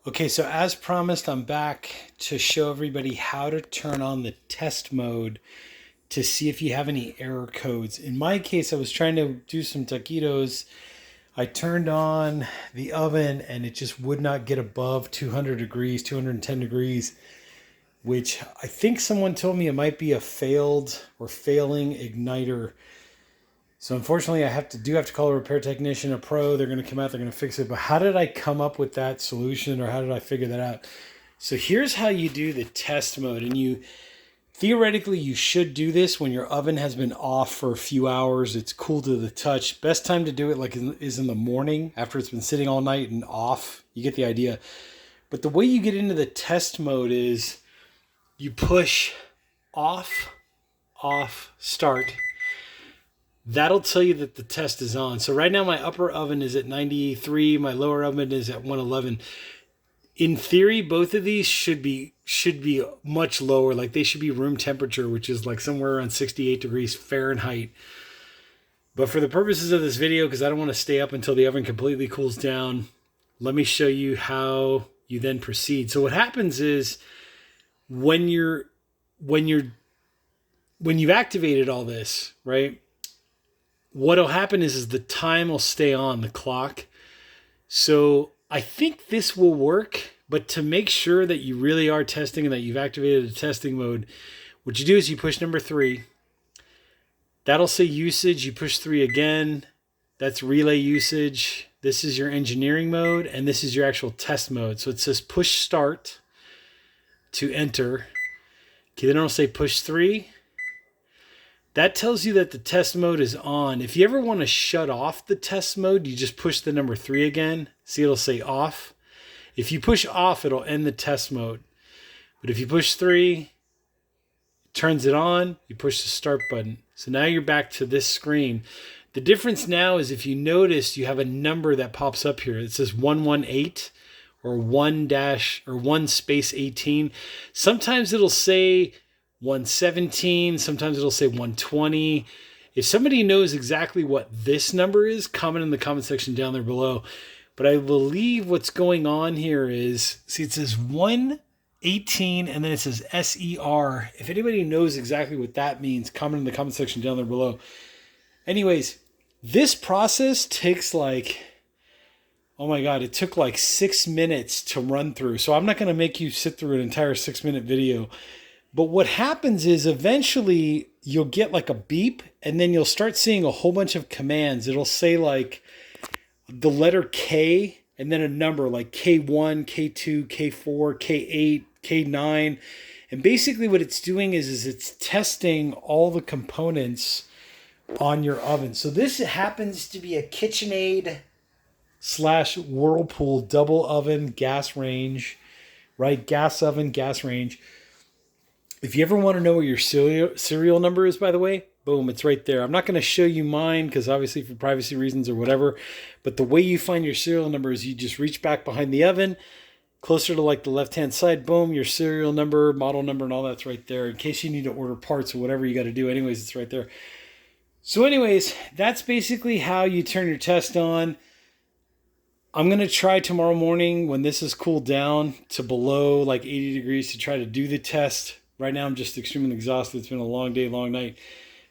Okay, so as promised, I'm back to show everybody how to turn on the test mode to see if you have any error codes. In my case, I was trying to do some taquitos. I turned on the oven and it just would not get above 200 degrees, 210 degrees, which I think someone told me it might be a failed or failing igniter. So unfortunately, I have to call a repair technician, a pro. They're going to come out, they're going to fix it. But how did I come up with that solution, or how did I figure that out? So here's how you do the test mode. And you theoretically, you should do this when your oven has been off for a few hours. It's cool to the touch. Best time to do it is in the morning after it's been sitting all night and off. You get the idea. But the way you get into the test mode is you push off, start. That'll tell you that the test is on. So right now my upper oven is at 93, my lower oven is at 111. In theory, both of these should be much lower. Like they should be room temperature, which is like somewhere around 68 degrees Fahrenheit. But for the purposes of this video, because I don't want to stay up until the oven completely cools down, let me show you how you then proceed. So what happens is when you've activated all this, right? What'll happen is the time will stay on the clock. So I think this will work, but to make sure that you really are testing and that you've activated the testing mode, what you do is you push number 3. That'll say usage. You push 3 again. That's relay usage. This is your engineering mode, and this is your actual test mode. So it says push start to enter. Okay, then it'll say push 3. That tells you that the test mode is on. If you ever want to shut off the test mode, you just push the number 3 again. See, it'll say off. If you push off, it'll end the test mode. But if you push 3, it turns it on. You push the start button. So now you're back to this screen. The difference now is if you notice, you have a number that pops up here. It says 118 or 1 space 18. Sometimes it'll say 117, sometimes it'll say 120. If somebody knows exactly what this number is, comment in the comment section down there below. But I believe what's going on here is, see, it says 118 and then it says SER. If anybody knows exactly what that means, comment in the comment section down there below. Anyways, this process takes like, oh my God, it took like 6 minutes to run through. So I'm not going to make you sit through an entire 6-minute video. But what happens is eventually you'll get like a beep and then you'll start seeing a whole bunch of commands. It'll say like the letter K and then a number like K1, K2, K4, K8, K9. And basically what it's doing is it's testing all the components on your oven. So this happens to be a Kitchenaid / Whirlpool double oven gas range, right? Gas oven, gas range. If you ever want to know what your serial number is, by the way, boom, it's right there. I'm not going to show you mine because obviously for privacy reasons or whatever, but the way you find your serial number is you just reach back behind the oven, closer to like the left-hand side, boom, your serial number, model number, and all that's right there. In case you need to order parts or whatever you got to do, anyways, it's right there. So anyways, that's basically how you turn your test on. I'm going to try tomorrow morning when this is cooled down to below like 80 degrees to try to do the test. Right now, I'm just extremely exhausted. It's been a long day, long night.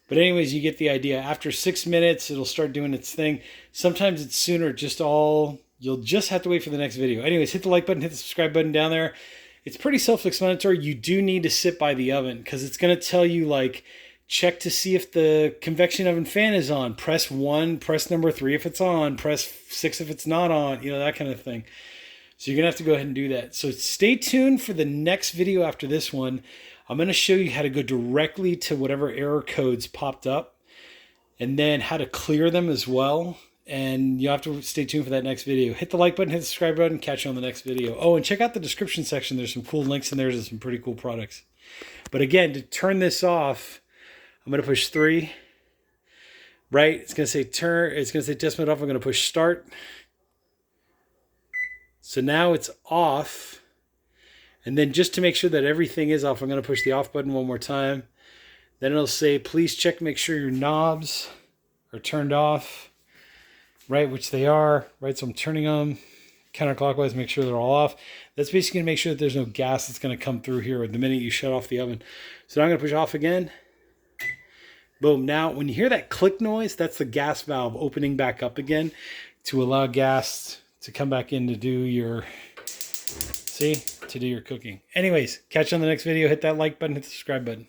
But anyways, you get the idea. After 6 minutes, it'll start doing its thing. Sometimes it's sooner. You'll just have to wait for the next video. Anyways, hit the like button, hit the subscribe button down there. It's pretty self-explanatory. You do need to sit by the oven because it's going to tell you, like, check to see if the convection oven fan is on. Press 1, press number 3 if it's on, press 6 if it's not on, that kind of thing. So you're going to have to go ahead and do that. So stay tuned for the next video after this one. I'm going to show you how to go directly to whatever error codes popped up and then how to clear them as well. And you'll have to stay tuned for that next video. Hit the like button, hit the subscribe button, catch you on the next video. Oh, and check out the description section. There's some cool links in there to some pretty cool products. But again, to turn this off, I'm going to push 3. Right? It's going to say turn. It's going to say test mode off. I'm going to push start. So now it's off. And then just to make sure that everything is off, I'm going to push the off button one more time. Then it'll say, please check, make sure your knobs are turned off, right? Which they are, right? So I'm turning them. counterclockwise, make sure they're all off. That's basically going to make sure that there's no gas that's going to come through here the minute you shut off the oven. So now I'm going to push off again. Boom. Now, when you hear that click noise, that's the gas valve opening back up again to allow gas to come back in to do your, to do your cooking. Anyways, catch you on the next video. Hit that like button, hit the subscribe button.